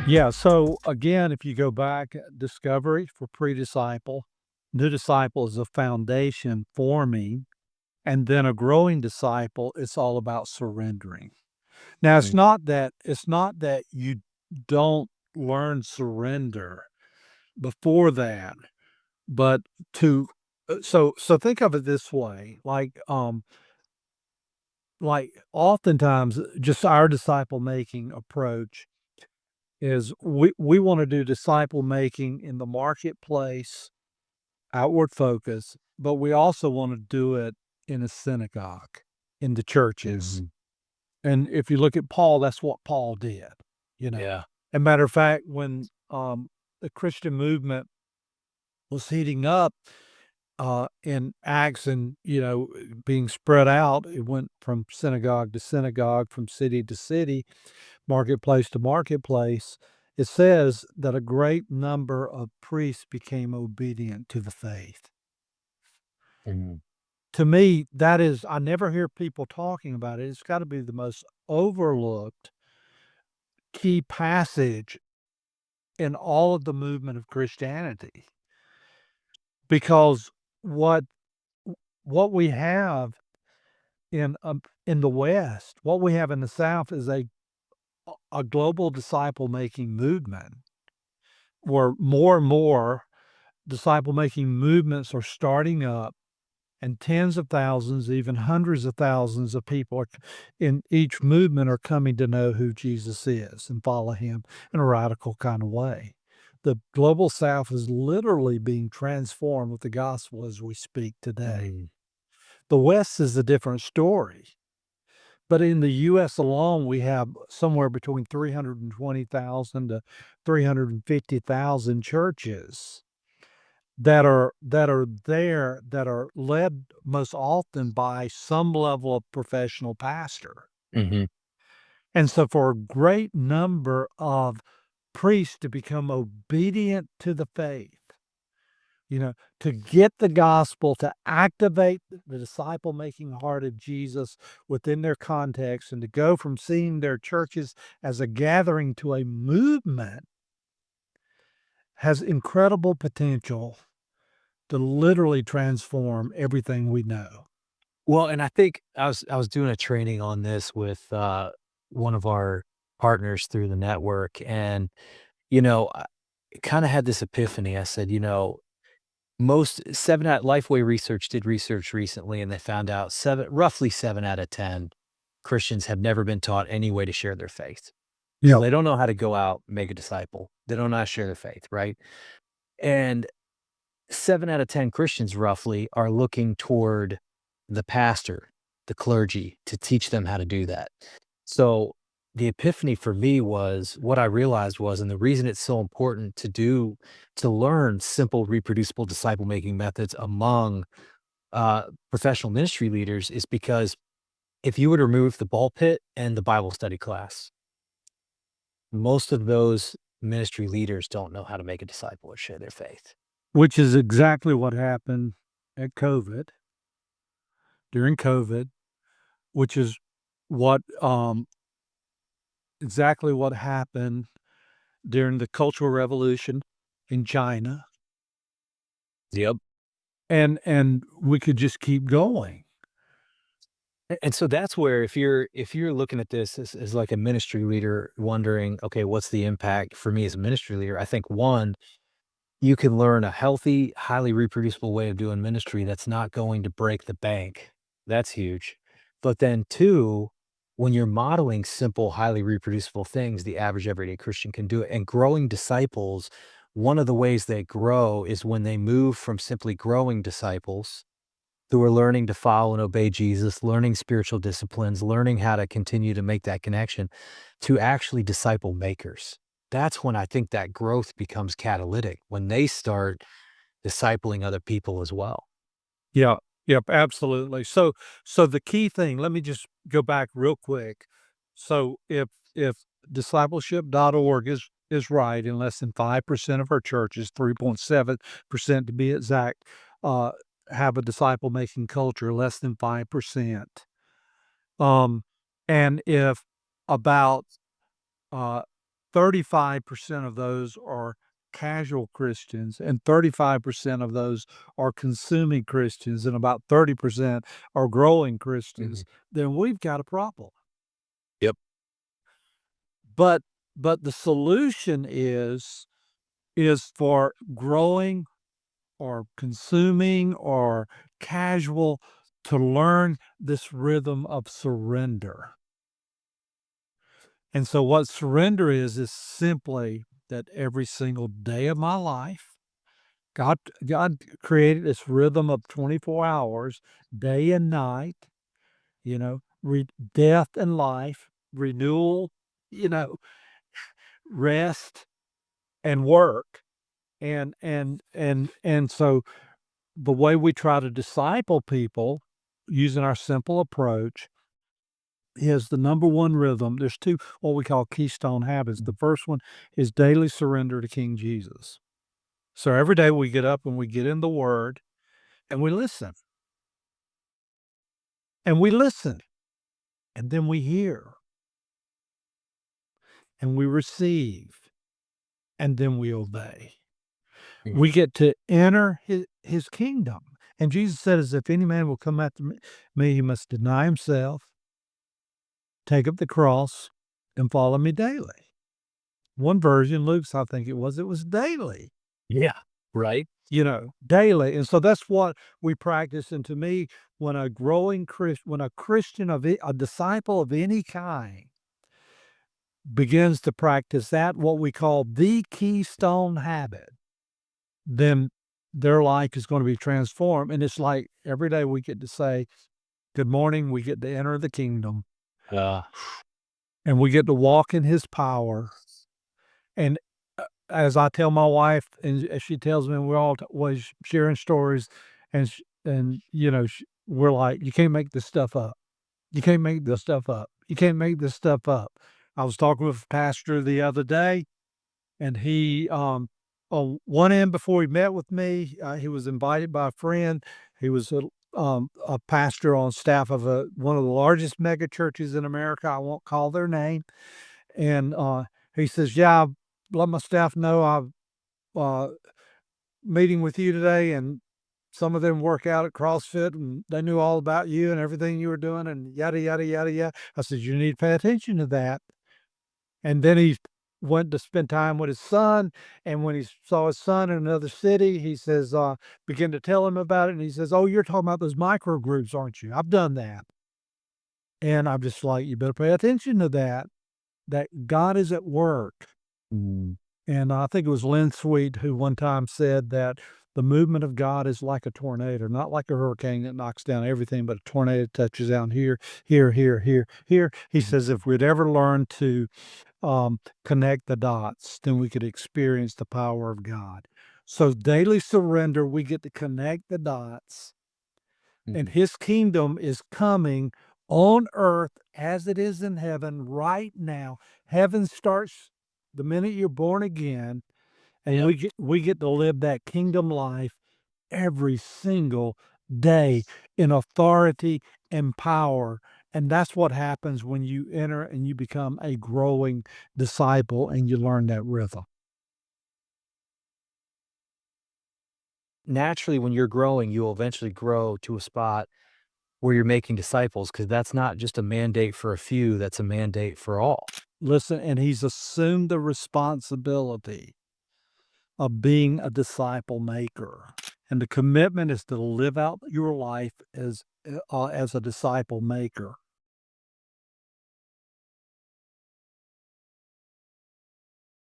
Yeah, so again, if you go back, discovery for pre-disciple, new disciple is a foundation forming, and then a growing disciple, it's all about surrendering. Now, Mm, it's not that you don't learn surrender before that, but to so think of it this way, like oftentimes just our disciple making approach is we want to do disciple making in the marketplace, outward focus, but we also want to do it in a synagogue, in the churches. mhm. And if you look at Paul, that's what Paul did, you know. Yeah. And matter of fact, when the Christian movement was heating up in Acts and being spread out, it went from synagogue to synagogue, from city to city, marketplace to marketplace. It says that a great number of priests became obedient to the faith. Mhm, To me, that is, I never hear people talking about it. It's got to be the most overlooked key passage in all of the movement of Christianity, because what what we have in the West, what we have in the South is a global disciple making movement where more and more disciple making movements are starting up, and tens of thousands, even hundreds of thousands of people are, in each movement, are coming to know who Jesus is and follow him in a radical kind of way. The global South is literally being transformed with the gospel as we speak today. mhm. The West is a different story. But in the US alone, we have somewhere between 320,000 to 350,000 churches that are led most often by some level of professional pastor. Mhm. And so for a great number of priests to become obedient to the faith, to get the gospel, to activate the disciple making heart of Jesus within their context, and to go from seeing their churches as a gathering to a movement has incredible potential to literally transform everything we know. Well, and I think I was doing a training on this with, one of our partners through the network, and, I kinda had this epiphany. I said, most 7 out Lifeway Research did research recently, and they found out roughly 7 out of 10 Christians have never been taught any way to share their faith. So Yep. they don't know how to go out, and make a disciple. They don't know how to share their faith, right? And 7 out of 10 Christians roughly are looking toward the pastor, the clergy, to teach them how to do that. So the epiphany for me was what I realized was, and the reason it's so important to learn simple, reproducible disciple making methods among professional ministry leaders is because if you were to remove the pulpit and the Bible study class, most of those ministry leaders don't know how to make a disciple or share their faith. Which is exactly what happened at COVID, during COVID, which is what, exactly what happened during the Cultural Revolution in China, Yep. and we could just keep going. And so that's where if you're looking at this as like a ministry leader wondering, okay, what's the impact for me as a ministry leader? I think one, you can learn a healthy, highly reproducible way of doing ministry that's not going to break the bank. That's huge. But then two, when you're modeling simple, highly reproducible things, the average everyday Christian can do it. And growing disciples, one of the ways they grow is when they move from simply growing disciples who are learning to follow and obey Jesus, learning spiritual disciplines, learning how to continue to make that connection to actually disciple makers. That's when I think that growth becomes catalytic, when they start discipling other people as well. Yeah, yep, absolutely. So the key thing, let me just go back real quick. So if discipleship.org is right, in less than 5% of our churches, 3.7% to be exact, uh, have a disciple making culture, less than 5%. Um, and if about uh 35% of those are casual Christians, and 35% of those are consuming Christians, and about 30% are growing Christians, Mhm. then we've got a problem. Yep. But the solution is for growing or consuming or casual to learn this rhythm of surrender. And so what surrender is simply that every single day of my life, God created this rhythm of 24 hours, day and night, you know, death and life, renewal, you know, rest and work. And so the way we try to disciple people using our simple approach is the number one rhythm. There's two what we call keystone habits. The first one is daily surrender to King Jesus. So every day we get up and we get in the Word and we listen and we listen and then we hear and we receive and then we obey. We Mhm. get to enter his kingdom. And Jesus said, as if any man will come after me, he must deny himself, take up the cross, and follow me daily. One version, Luke's, I think it was daily, Yeah. Right? daily. And so that's what we practice. And to me, when a growing Christian, when a Christian a disciple of any kind begins to practice that, what we call the keystone habit, then their life is going to be transformed. And it's like every day we get to say, good morning, we get to enter the kingdom Uh, and we get to walk in his power. And as I tell my wife, and as she tells me, we're always sharing stories, we're like, you can't make this stuff up. You can't make this stuff up. You can't make this stuff up. I was talking with a pastor the other day, and he, on one end before he met with me, he was invited by a friend. He was a pastor on staff of one of the largest mega churches in America. I won't call their name. And he says, "Yeah, I let my staff know I'm meeting with you today, and some of them work out at CrossFit, and they knew all about you and everything you were doing, and yada yada yada yada." I said, "You need to pay attention to that." And then he went to spend time with his son, and when he saw his son in another city, he says, began to tell him about it, and he says, "Oh, you're talking about those micro groups, aren't you? I've done that." And I'm just like, "You better pay attention to that, that God is at work." mm, And I think it was Lynn Sweet who one time said that the movement of God is like a tornado, not like a hurricane that knocks down everything, but a tornado touches down here, here, here, here, here. He mhm. says if we'd ever learn to connect the dots, then we could experience the power of God. So daily surrender, we get to connect the dots, and Mhm. His kingdom is coming on earth as it is in heaven right now. Heaven starts the minute you're born again, and Yep. we get to live that kingdom life every single day in authority and power. And that's what happens when you enter and you become a growing disciple and you learn that rhythm. Naturally, when you're growing, you'll eventually grow to a spot where you're making disciples, because that's not just a mandate for a few, that's a mandate for all. Listen, and he's assumed the responsibility of being a disciple maker. And the commitment is to live out your life as a disciple maker.